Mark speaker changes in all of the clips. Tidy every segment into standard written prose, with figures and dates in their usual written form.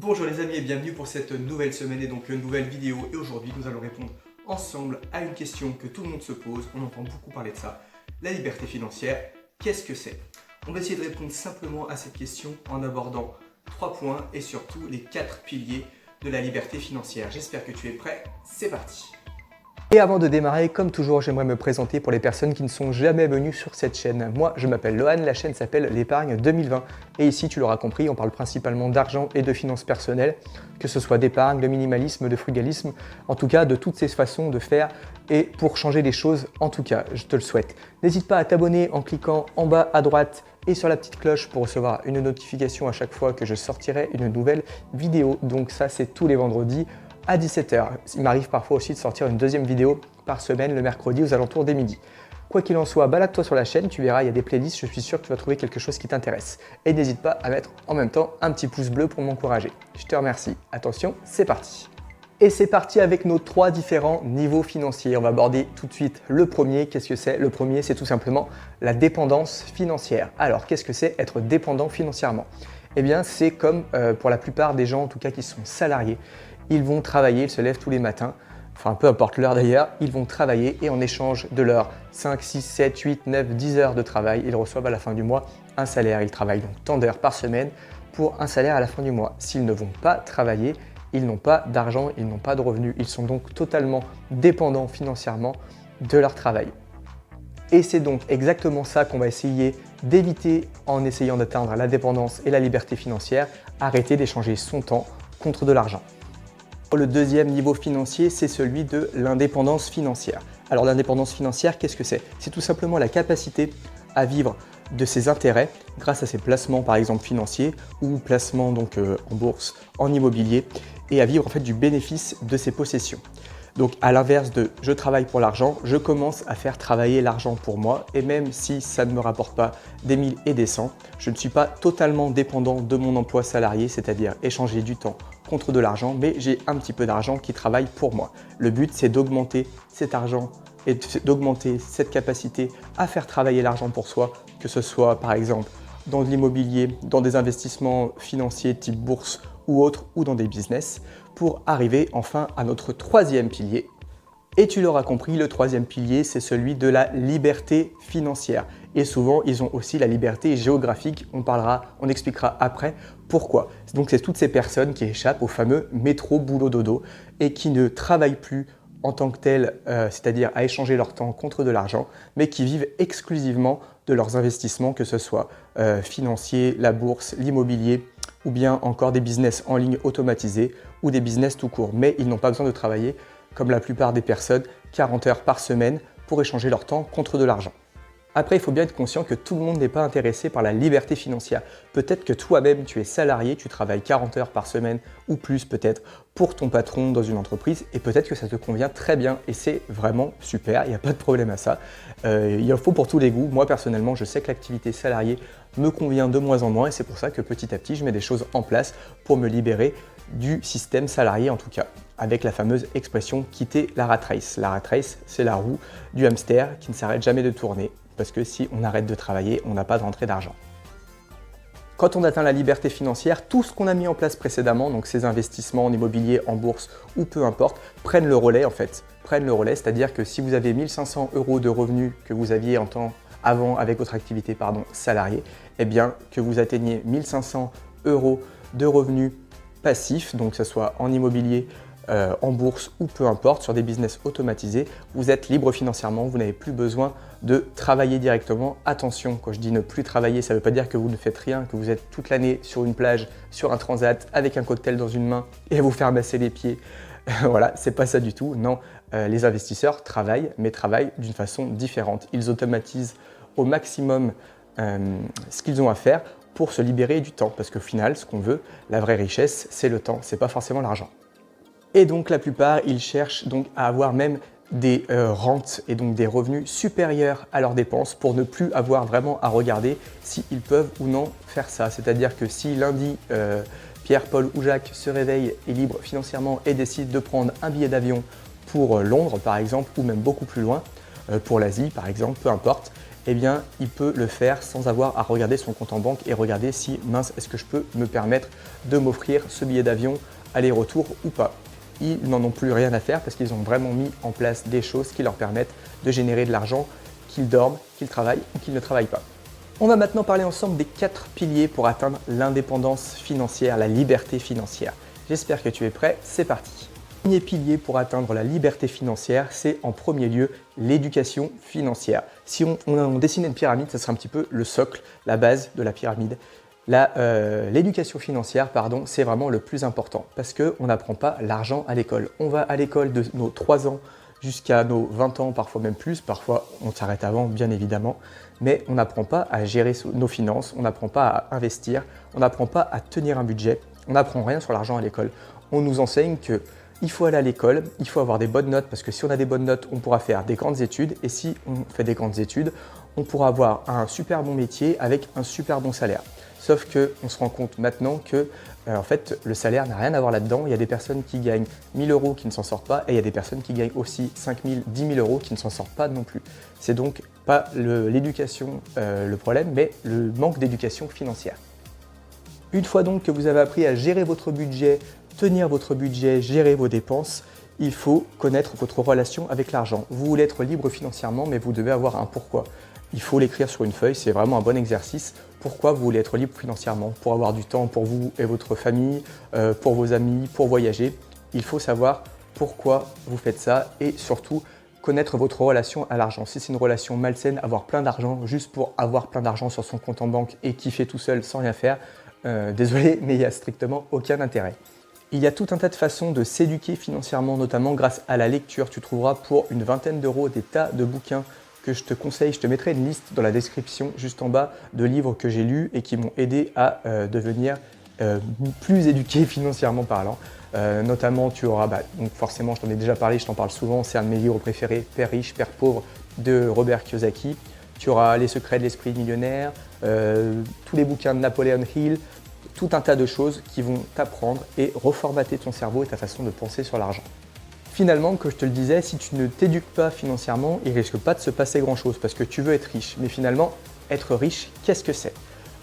Speaker 1: Bonjour les amis et bienvenue pour cette nouvelle semaine et donc une nouvelle vidéo. Et aujourd'hui nous allons répondre ensemble à une question que tout le monde se pose, on entend beaucoup parler de ça. La liberté financière, qu'est-ce que c'est? On va essayer de répondre simplement à cette question en abordant 3 points et surtout les 4 piliers de la liberté financière. J'espère que tu es prêt, c'est parti!
Speaker 2: Et avant de démarrer, comme toujours, j'aimerais me présenter pour les personnes qui ne sont jamais venues sur cette chaîne. Moi, je m'appelle Lohan, la chaîne s'appelle l'épargne 2020. Et ici, tu l'auras compris, on parle principalement d'argent et de finances personnelles, que ce soit d'épargne, de minimalisme, de frugalisme, en tout cas de toutes ces façons de faire et pour changer les choses, en tout cas, je te le souhaite. N'hésite pas à t'abonner en cliquant en bas à droite et sur la petite cloche pour recevoir une notification à chaque fois que je sortirai une nouvelle vidéo. Donc ça, c'est tous les vendredis à 17 h. Il m'arrive parfois aussi de sortir une deuxième vidéo par semaine le mercredi aux alentours des midi. Quoi qu'il en soit, balade-toi sur la chaîne, tu verras, il y a des playlists, je suis sûr que tu vas trouver quelque chose qui t'intéresse. Et n'hésite pas à mettre en même temps un petit pouce bleu pour m'encourager. Je te remercie. Attention, c'est parti. Et c'est parti avec nos 3 différents niveaux financiers. On va aborder tout de suite le premier. Qu'est-ce que c'est? Le premier, c'est tout simplement la dépendance financière. Alors, qu'est-ce que c'est être dépendant financièrement? Eh bien, c'est comme pour la plupart des gens, en tout cas qui sont salariés. Ils vont travailler, ils se lèvent tous les matins, enfin peu importe l'heure d'ailleurs, ils vont travailler et en échange de leurs 5, 6, 7, 8, 9, 10 heures de travail, ils reçoivent à la fin du mois un salaire. Ils travaillent donc tant d'heures par semaine pour un salaire à la fin du mois. S'ils ne vont pas travailler, ils n'ont pas d'argent, ils n'ont pas de revenus. Ils sont donc totalement dépendants financièrement de leur travail. Et c'est donc exactement ça qu'on va essayer d'éviter en essayant d'atteindre la dépendance et la liberté financière, arrêter d'échanger son temps contre de l'argent. Le deuxième niveau financier, c'est celui de l'indépendance financière. Alors l'indépendance financière, qu'est-ce que c'est? C'est tout simplement la capacité à vivre de ses intérêts grâce à ses placements par exemple financiers ou placements donc en bourse, en immobilier et à vivre en fait du bénéfice de ses possessions. Donc à l'inverse de je travaille pour l'argent, je commence à faire travailler l'argent pour moi et même si ça ne me rapporte pas des 1000 et des 100, je ne suis pas totalement dépendant de mon emploi salarié, c'est-à-dire échanger du temps contre de l'argent, mais j'ai un petit peu d'argent qui travaille pour moi. Le but, c'est d'augmenter cet argent et d'augmenter cette capacité à faire travailler l'argent pour soi, que ce soit par exemple dans de l'immobilier, dans des investissements financiers type bourse ou autre, ou dans des business, pour arriver enfin à notre troisième pilier. Et tu l'auras compris, le troisième pilier, c'est celui de la liberté financière. Et souvent, ils ont aussi la liberté géographique. On expliquera après pourquoi. Donc, c'est toutes ces personnes qui échappent au fameux métro boulot dodo et qui ne travaillent plus en tant que telles, c'est-à-dire à échanger leur temps contre de l'argent, mais qui vivent exclusivement de leurs investissements, que ce soit financiers, la bourse, l'immobilier, ou bien encore des business en ligne automatisés ou des business tout court. Mais ils n'ont pas besoin de travailler, comme la plupart des personnes, 40 heures par semaine pour échanger leur temps contre de l'argent. Après, il faut bien être conscient que tout le monde n'est pas intéressé par la liberté financière. Peut-être que toi-même, tu es salarié, tu travailles 40 heures par semaine ou plus peut-être pour ton patron dans une entreprise et peut-être que ça te convient très bien et c'est vraiment super, il n'y a pas de problème à ça. Il en faut pour tous les goûts. Moi, personnellement, je sais que l'activité salariée me convient de moins en moins et c'est pour ça que petit à petit, je mets des choses en place pour me libérer du système salarié en tout cas, avec la fameuse expression « quitter la rat race ». La rat race, c'est la roue du hamster qui ne s'arrête jamais de tourner. Parce que si on arrête de travailler, on n'a pas de rentrée d'argent. Quand on atteint la liberté financière, tout ce qu'on a mis en place précédemment, donc ces investissements en immobilier, en bourse ou peu importe, prennent le relais en fait. Prennent le relais, c'est-à-dire que si vous avez 1 500 € de revenus que vous aviez en temps avant avec votre activité salariée, eh bien que vous atteignez 1 500 € de revenus passifs, donc que ce soit en immobilier, en bourse ou peu importe, sur des business automatisés, vous êtes libre financièrement, vous n'avez plus besoin de travailler directement. Attention, quand je dis ne plus travailler, ça ne veut pas dire que vous ne faites rien, que vous êtes toute l'année sur une plage, sur un transat, avec un cocktail dans une main et vous faire masser les pieds. Voilà, c'est pas ça du tout. Non, les investisseurs travaillent, mais travaillent d'une façon différente. Ils automatisent au maximum ce qu'ils ont à faire pour se libérer du temps. Parce qu'au final, ce qu'on veut, la vraie richesse, c'est le temps, c'est pas forcément l'argent. Et donc la plupart, ils cherchent donc à avoir même des rentes et donc des revenus supérieurs à leurs dépenses pour ne plus avoir vraiment à regarder s'ils peuvent ou non faire ça. C'est-à-dire que si lundi, Pierre, Paul ou Jacques se réveille, est libre financièrement et décide de prendre un billet d'avion pour Londres par exemple, ou même beaucoup plus loin, pour l'Asie par exemple, peu importe, eh bien, il peut le faire sans avoir à regarder son compte en banque et regarder si, mince, est-ce que je peux me permettre de m'offrir ce billet d'avion aller-retour ou pas. Ils n'en ont plus rien à faire parce qu'ils ont vraiment mis en place des choses qui leur permettent de générer de l'argent, qu'ils dorment, qu'ils travaillent ou qu'ils ne travaillent pas. On va maintenant parler ensemble des 4 piliers pour atteindre l'indépendance financière, la liberté financière. J'espère que tu es prêt, c'est parti. Le premier pilier pour atteindre la liberté financière, c'est en premier lieu l'éducation financière. Si on dessinait une pyramide, ça serait un petit peu le socle, la base de la pyramide. L'éducation financière, c'est vraiment le plus important parce qu'on n'apprend pas l'argent à l'école. On va à l'école de nos 3 ans jusqu'à nos 20 ans, parfois même plus, parfois on s'arrête avant bien évidemment, mais on n'apprend pas à gérer nos finances, on n'apprend pas à investir, on n'apprend pas à tenir un budget, on n'apprend rien sur l'argent à l'école. On nous enseigne que il faut aller à l'école, il faut avoir des bonnes notes parce que si on a des bonnes notes, on pourra faire des grandes études et si on fait des grandes études, on pourra avoir un super bon métier avec un super bon salaire. Sauf qu'on se rend compte maintenant que en fait, le salaire n'a rien à voir là-dedans. Il y a des personnes qui gagnent 1 000 € qui ne s'en sortent pas et il y a des personnes qui gagnent aussi 5 000, 10 000 € qui ne s'en sortent pas non plus. C'est donc pas l'éducation le problème, mais le manque d'éducation financière. Une fois donc que vous avez appris à gérer votre budget, tenir votre budget, gérer vos dépenses, il faut connaître votre relation avec l'argent. Vous voulez être libre financièrement, mais vous devez avoir un pourquoi. Il faut l'écrire sur une feuille, c'est vraiment un bon exercice. Pourquoi vous voulez être libre financièrement? Pour avoir du temps pour vous et votre famille, pour vos amis, pour voyager. Il faut savoir pourquoi vous faites ça et surtout connaître votre relation à l'argent. Si c'est une relation malsaine, avoir plein d'argent juste pour avoir plein d'argent sur son compte en banque et kiffer tout seul sans rien faire, désolé, mais il n'y a strictement aucun intérêt. Il y a tout un tas de façons de s'éduquer financièrement, notamment grâce à la lecture. Tu trouveras pour une vingtaine d'euros des tas de bouquins que je te conseille. Je te mettrai une liste dans la description juste en bas de livres que j'ai lus et qui m'ont aidé à devenir plus éduqué financièrement parlant. Notamment, tu auras, donc forcément, je t'en ai déjà parlé, je t'en parle souvent, c'est un de mes livres préférés, Père riche, Père pauvre de Robert Kiyosaki. Tu auras Les secrets de l'esprit millionnaire, tous les bouquins de Napoleon Hill, tout un tas de choses qui vont t'apprendre et reformater ton cerveau et ta façon de penser sur l'argent. Finalement, comme je te le disais, si tu ne t'éduques pas financièrement, il ne risque pas de se passer grand-chose parce que tu veux être riche. Mais finalement, être riche, qu'est-ce que c'est?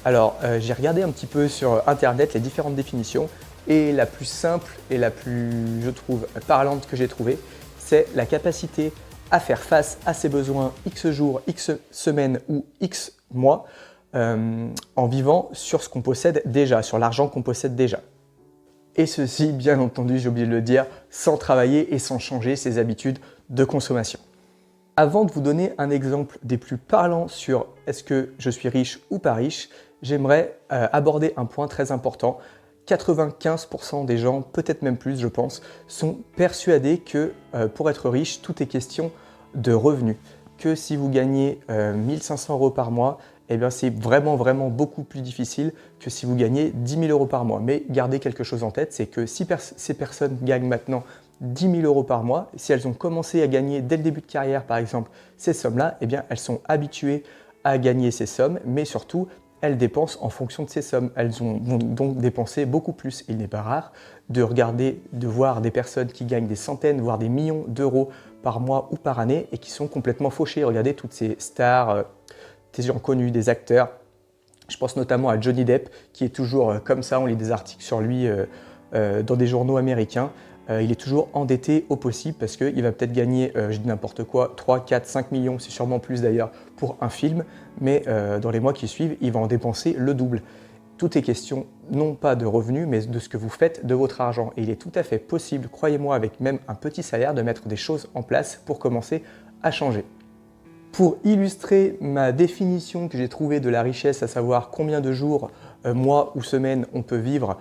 Speaker 2: Alors, j'ai regardé un petit peu sur Internet les différentes définitions et la plus simple et la plus, je trouve, parlante que j'ai trouvée, c'est la capacité à faire face à ses besoins X jours, X semaines ou X mois en vivant sur ce qu'on possède déjà, sur l'argent qu'on possède déjà. Et ceci, bien entendu, j'ai oublié de le dire, sans travailler et sans changer ses habitudes de consommation. Avant de vous donner un exemple des plus parlants sur est-ce que je suis riche ou pas riche, j'aimerais aborder un point très important. 95% des gens, peut-être même plus je pense, sont persuadés que pour être riche, tout est question de revenus. Que si vous gagnez 1500 € par mois, eh bien c'est vraiment beaucoup plus difficile que si vous gagnez 10 000 € par mois. Mais gardez quelque chose en tête, c'est que si ces personnes gagnent maintenant 10 000 € par mois, si elles ont commencé à gagner dès le début de carrière par exemple ces sommes-là, eh bien elles sont habituées à gagner ces sommes, mais surtout elles dépensent en fonction de ces sommes. Elles vont donc dépenser beaucoup plus. Il n'est pas rare de voir des personnes qui gagnent des centaines, voire des millions d'euros par mois ou par année et qui sont complètement fauchées. Regardez toutes ces stars, des gens connus, des acteurs. Je pense notamment à Johnny Depp qui est toujours comme ça, on lit des articles sur lui dans des journaux américains. Il est toujours endetté au possible parce qu'il va peut-être gagner, je dis n'importe quoi, 3, 4, 5 millions, c'est sûrement plus d'ailleurs pour un film, mais dans les mois qui suivent, il va en dépenser le double. Tout est question non pas de revenus, mais de ce que vous faites de votre argent. Et il est tout à fait possible, croyez-moi, avec même un petit salaire, de mettre des choses en place pour commencer à changer. Pour illustrer ma définition que j'ai trouvée de la richesse, à savoir combien de jours, mois ou semaines on peut vivre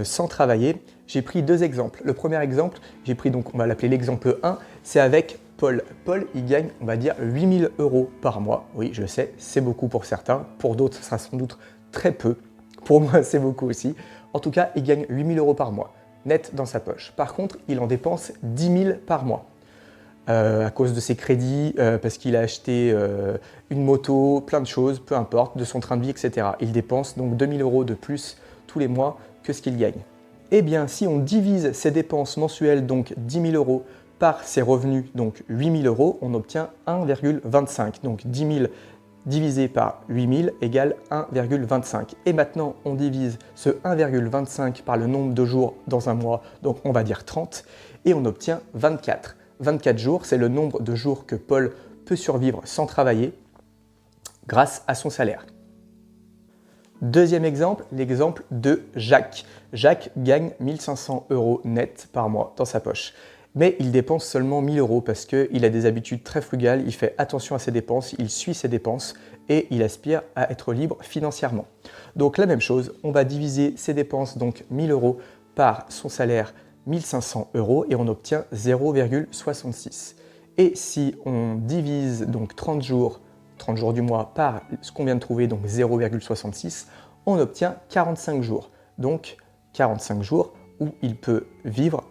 Speaker 2: sans travailler, j'ai pris 2 exemples. Le premier exemple, j'ai pris donc, on va l'appeler l'exemple 1, c'est avec Paul. Paul, il gagne, on va dire, 8 000 € par mois. Oui, je sais, c'est beaucoup pour certains. Pour d'autres, ça sera sans doute très peu. Pour moi, c'est beaucoup aussi. En tout cas, il gagne 8 000 € par mois, net dans sa poche. Par contre, il en dépense 10 000 par mois. À cause de ses crédits, parce qu'il a acheté une moto, plein de choses, peu importe, de son train de vie, etc. Il dépense donc 2 000 € de plus tous les mois que ce qu'il gagne. Eh bien, si on divise ses dépenses mensuelles, donc 10 000 € par ses revenus, donc 8 000 €, on obtient 1,25. Donc 10 000 divisé par 8000 égale 1,25. Et maintenant, on divise ce 1,25 par le nombre de jours dans un mois, donc on va dire 30, et on obtient 24. 24 jours, c'est le nombre de jours que Paul peut survivre sans travailler grâce à son salaire. Deuxième exemple, l'exemple de Jacques. Jacques gagne 1500 € net par mois dans sa poche. Mais il dépense seulement 1000 € parce qu'il a des habitudes très frugales, il fait attention à ses dépenses, il suit ses dépenses et il aspire à être libre financièrement. Donc la même chose, on va diviser ses dépenses, donc 1000 € par son salaire 1500 € et on obtient 0,66. Et si on divise donc 30 jours du mois par ce qu'on vient de trouver, donc 0,66, on obtient 45 jours. Donc 45 jours où il peut vivre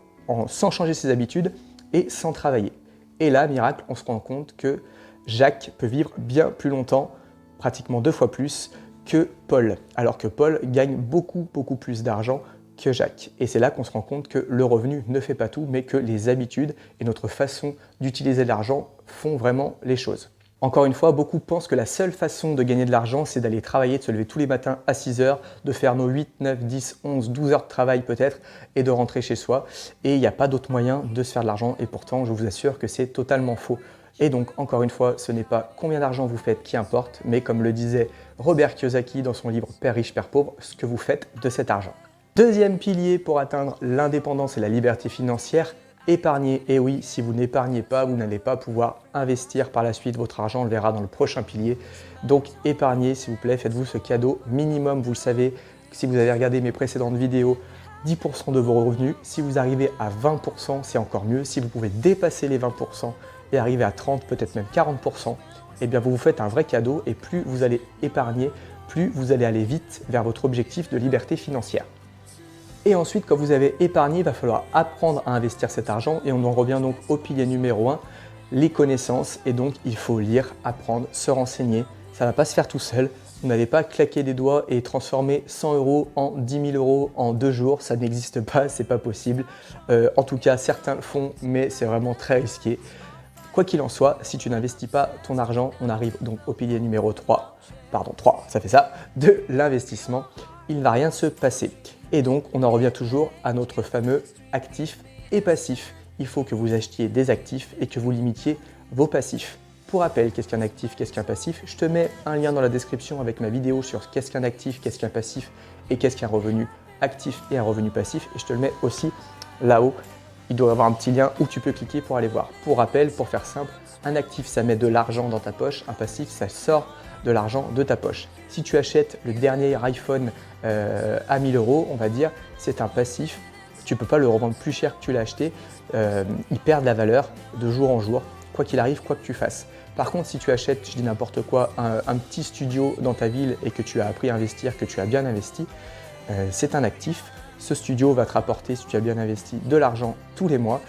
Speaker 2: sans changer ses habitudes et sans travailler. Et là, miracle, on se rend compte que Jacques peut vivre bien plus longtemps, pratiquement 2 fois plus que Paul, alors que Paul gagne beaucoup plus d'argent que Jacques. Et c'est là qu'on se rend compte que le revenu ne fait pas tout, mais que les habitudes et notre façon d'utiliser l'argent font vraiment les choses. Encore une fois, beaucoup pensent que la seule façon de gagner de l'argent, c'est d'aller travailler, de se lever tous les matins à 6 heures, de faire nos 8, 9, 10, 11, 12 heures de travail peut-être, et de rentrer chez soi. Et il n'y a pas d'autre moyen de se faire de l'argent, et pourtant, je vous assure que c'est totalement faux. Et donc, encore une fois, ce n'est pas combien d'argent vous faites qui importe, mais comme le disait Robert Kiyosaki dans son livre Père riche, Père pauvre, ce que vous faites de cet argent. Deuxième pilier pour atteindre l'indépendance et la liberté financière, épargner. Et oui, si vous n'épargnez pas, vous n'allez pas pouvoir investir par la suite votre argent, on le verra dans le prochain pilier. Donc épargnez, s'il vous plaît, faites-vous ce cadeau minimum, vous le savez, si vous avez regardé mes précédentes vidéos, 10% de vos revenus. Si vous arrivez à 20%, c'est encore mieux. Si vous pouvez dépasser les 20% et arriver à 30, peut-être même 40%, eh bien vous vous faites un vrai cadeau et plus vous allez épargner, plus vous allez aller vite vers votre objectif de liberté financière. Et ensuite, quand vous avez épargné, il va falloir apprendre à investir cet argent et on en revient donc au pilier numéro 1, les connaissances. Et donc, il faut lire, apprendre, se renseigner. Ça ne va pas se faire tout seul. Vous n'allez pas claquer des doigts et transformer 100 € en 10 000 € en 2 jours. Ça n'existe pas, c'est pas possible. En tout cas, certains le font, mais c'est vraiment très risqué. Quoi qu'il en soit, si tu n'investis pas ton argent, on arrive donc au pilier numéro 3, ça fait ça, de l'investissement. Il ne va rien se passer. Et donc, on en revient toujours à notre fameux actif et passif. Il faut que vous achetiez des actifs et que vous limitiez vos passifs. Pour rappel, qu'est-ce qu'un actif, qu'est-ce qu'un passif? Je te mets un lien dans la description avec ma vidéo sur qu'est-ce qu'un actif, qu'est-ce qu'un passif et qu'est-ce qu'un revenu actif et un revenu passif. Et je te le mets aussi là-haut. Il doit y avoir un petit lien où tu peux cliquer pour aller voir. Pour rappel, pour faire simple, un actif, ça met de l'argent dans ta poche. Un passif, ça sort de l'argent de ta poche. Si tu achètes le dernier iPhone à 1000 €, on va dire, c'est un passif. Tu ne peux pas le revendre plus cher que tu l'as acheté. Il perd de la valeur de jour en jour, quoi qu'il arrive, quoi que tu fasses. Par contre, si tu achètes, je dis n'importe quoi, un petit studio dans ta ville et que tu as appris à investir, que tu as bien investi, c'est un actif. Ce studio va te rapporter, si tu as bien investi, de l'argent tous les mois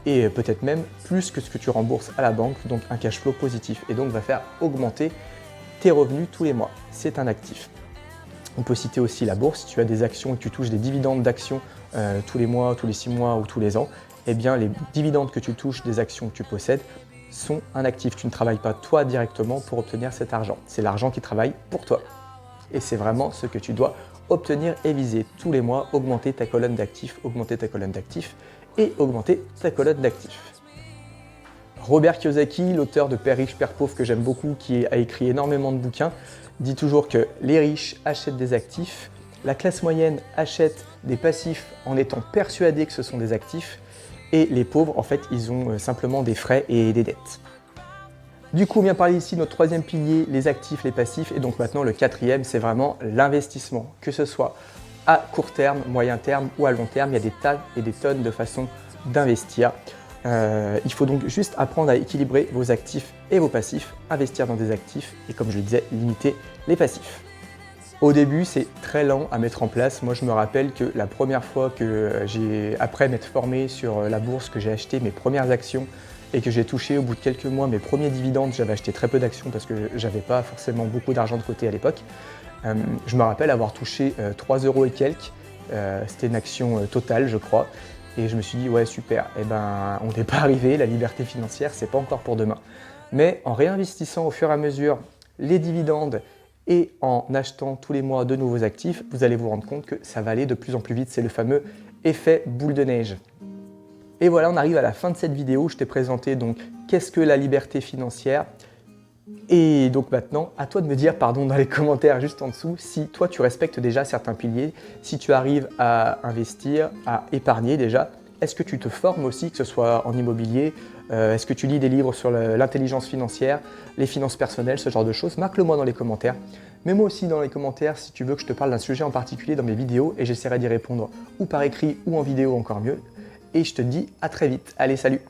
Speaker 2: et peut-être même plus que ce que tu rembourses à la banque, donc un cash flow positif et donc va faire augmenter tes revenus tous les mois. C'est un actif. On peut citer aussi la bourse. Si tu as des actions et que tu touches des dividendes d'actions tous les mois, tous les 6 mois ou tous les ans, eh bien les dividendes que tu touches des actions que tu possèdes sont un actif. Tu ne travailles pas toi directement pour obtenir cet argent. C'est l'argent qui travaille pour toi. Et c'est vraiment ce que tu dois obtenir et viser tous les mois, augmenter ta colonne d'actifs, augmenter ta colonne d'actifs et augmenter ta colonne d'actifs. Robert Kiyosaki, l'auteur de Père riche, Père pauvre que j'aime beaucoup, qui a écrit énormément de bouquins, dit toujours que les riches achètent des actifs, la classe moyenne achète des passifs en étant persuadés que ce sont des actifs et les pauvres, en fait, ils ont simplement des frais et des dettes. Du coup, on vient parler ici de notre troisième pilier, les actifs, les passifs, et donc maintenant le quatrième, c'est vraiment l'investissement, que ce soit à court terme, moyen terme ou à long terme, il y a des tas et des tonnes de façons d'investir. Il faut donc juste apprendre à équilibrer vos actifs et vos passifs, investir dans des actifs et comme je le disais, limiter les passifs. Au début, c'est très lent à mettre en place. Moi, je me rappelle que la première fois que après m'être formé sur la bourse, que j'ai acheté mes premières actions et que j'ai touché au bout de quelques mois mes premiers dividendes, j'avais acheté très peu d'actions parce que j'avais pas forcément beaucoup d'argent de côté à l'époque. Je me rappelle avoir touché 3 € et quelques. C'était une action totale, je crois. Et je me suis dit, ouais, super, eh ben, on n'est pas arrivé, la liberté financière, c'est pas encore pour demain. Mais en réinvestissant au fur et à mesure les dividendes et en achetant tous les mois de nouveaux actifs, vous allez vous rendre compte que ça va aller de plus en plus vite. C'est le fameux effet boule de neige. Et voilà, on arrive à la fin de cette vidéo. Je t'ai présenté donc qu'est-ce que la liberté financière. Et donc maintenant, à toi de me dire, dans les commentaires juste en dessous, si toi tu respectes déjà certains piliers, si tu arrives à investir, à épargner déjà. Est-ce que tu te formes aussi, que ce soit en immobilier? Est-ce que tu lis des livres sur l'intelligence financière, les finances personnelles, ce genre de choses? Marque-le moi dans les commentaires. Mets-moi aussi dans les commentaires si tu veux que je te parle d'un sujet en particulier dans mes vidéos et j'essaierai d'y répondre ou par écrit ou en vidéo encore mieux. Et je te dis à très vite. Allez, salut!